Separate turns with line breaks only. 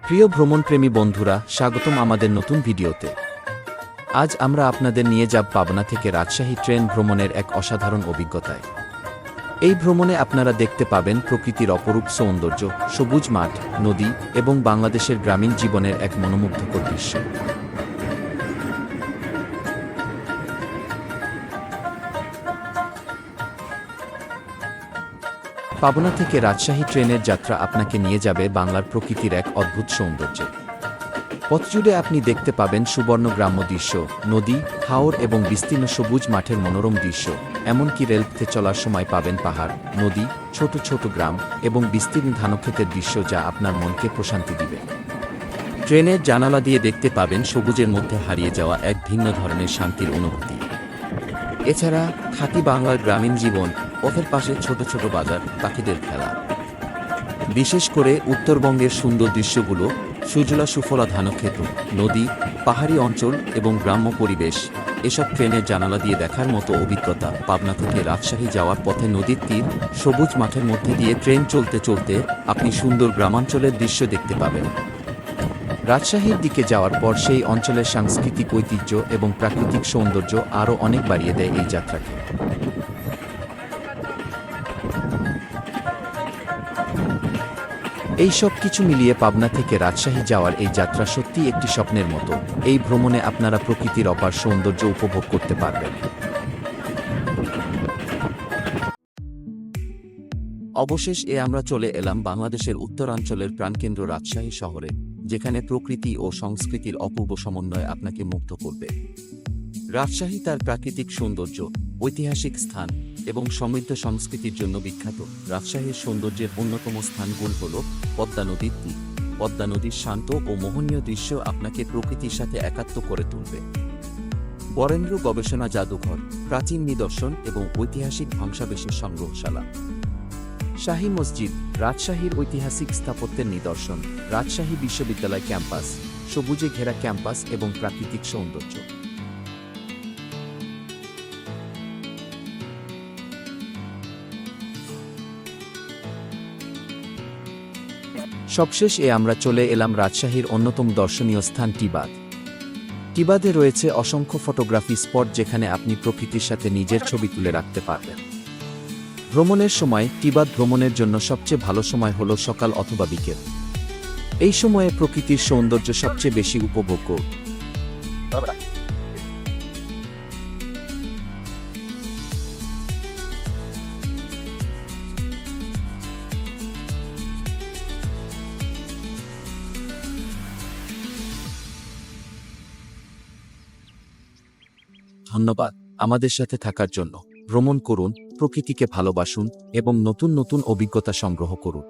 প্রিয় ভ্রমণপ্রেমী বন্ধুরা, স্বাগতম আমাদের নতুন ভিডিওতে। আজ আমরা আপনাদের নিয়ে যাব পাবনা থেকে রাজশাহী ট্রেন ভ্রমণের এক অসাধারণ অভিজ্ঞতায়। এই ভ্রমণে আপনারা দেখতে পাবেন প্রকৃতির অপরূপ সৌন্দর্য, সবুজ মাঠ, নদী এবং বাংলাদেশের গ্রামীণ জীবনের এক মনোমুগ্ধকর দৃশ্য। পাবনা থেকে রাজশাহী ট্রেনের যাত্রা আপনাকে নিয়ে যাবে বাংলার প্রকৃতির এক অদ্ভুত সৌন্দর্যে। পথজুড়ে আপনি দেখতে পাবেন সুবর্ণ গ্রাম্য দৃশ্য, নদী, হাওর এবং বিস্তীর্ণ সবুজ মাঠের মনোরম দৃশ্য। এমনকি রেলপথে চলার সময় পাবেন পাহাড়, নদী, ছোট ছোট গ্রাম এবং বিস্তীর্ণ ধানক্ষেতের দৃশ্য, যা আপনার মনকে প্রশান্তি দিবে। ট্রেনের জানালা দিয়ে দেখতে পাবেন সবুজের মধ্যে হারিয়ে যাওয়া এক ভিন্ন ধরনের শান্তির অনুভূতি। এছাড়া খাঁটি বাংলার গ্রামীণ জীবন, পথের পাশে ছোট ছোট বাজার, পাখিদের খেলা। বিশেষ করে উত্তরবঙ্গের সুন্দর দৃশ্যগুলো, সুজলা সুফলা ধানক্ষেত, নদী, পাহাড়ি অঞ্চল এবং গ্রাম্য পরিবেশ, এসব ট্রেনের জানালা দিয়ে দেখার মতো অভিজ্ঞতা। পাবনা থেকে রাজশাহী যাওয়ার পথে নদীর তীর, সবুজ মাঠের মধ্যে দিয়ে ট্রেন চলতে চলতে আপনি সুন্দর গ্রামাঞ্চলের দৃশ্য দেখতে পাবেন। রাজশাহীর দিকে যাওয়ার পর সেই অঞ্চলের সাংস্কৃতিক ঐতিহ্য এবং প্রাকৃতিক সৌন্দর্য আরও অনেক বাড়িয়ে দেয় এই যাত্রাকে। এই সব কিছু মিলিয়ে পাবনা থেকে রাজশাহী যাওয়ার এই যাত্রা সত্যিই একটি স্বপ্নের মতো। এই ভ্রমণে আপনারা প্রকৃতির অপার সৌন্দর্য উপভোগ করতে পারবেন। অবশেষে আমরা চলে এলাম বাংলাদেশের উত্তরাঞ্চলের প্রাণকেন্দ্র রাজশাহী শহরে, যেখানে প্রকৃতি ও সংস্কৃতির অপূর্ব সমন্বয় আপনাকে মুগ্ধ করবে। রাজশাহী তার প্রাকৃতিক সৌন্দর্য, ঐতিহাসিক স্থান এবং সমৃদ্ধ সংস্কৃতির জন্য বিখ্যাত। রাজশাহীর সৌন্দর্যের অন্যতম স্থানগুলো হল পদ্মা নদীর তীর। পদ্মা নদীর শান্ত ও মোহনীয় দৃশ্য আপনাকে প্রকৃতির সাথে একাত্ম করে তুলবে। বরেন্দ্র গবেষণা জাদুঘর, প্রাচীন নিদর্শন এবং ঐতিহাসিক ধ্বংসাবশেষের সংগ্রহশালা। শাহী মসজিদ, রাজশাহীর ঐতিহাসিক স্থাপত্যের নিদর্শন। রাজশাহী বিশ্ববিদ্যালয় ক্যাম্পাস, সবুজে ঘেরা ক্যাম্পাস এবং প্রাকৃতিক সৌন্দর্য। সবশেষে আমরা চলে এলাম রাজশাহীর অন্যতম দর্শনীয় স্থান টিবাদ। টিবাদে রয়েছে অসংখ্য ফটোগ্রাফি স্পট, যেখানে আপনি প্রকৃতির সাথে নিজের ছবি তুলে রাখতে পারবেন। ভ্রমণের সময় টিবাদ ভ্রমণের জন্য সবচেয়ে ভালো সময় হল সকাল অথবা বিকেল। এই সময়ে প্রকৃতির সৌন্দর্য সবচেয়ে বেশি উপভোগ্য। ধন্যবাদ আমাদের সাথে থাকার জন্য। ভ্রমণ করুন, প্রকৃতিকে ভালোবাসুন এবং নতুন নতুন অভিজ্ঞতা সংগ্রহ করুন।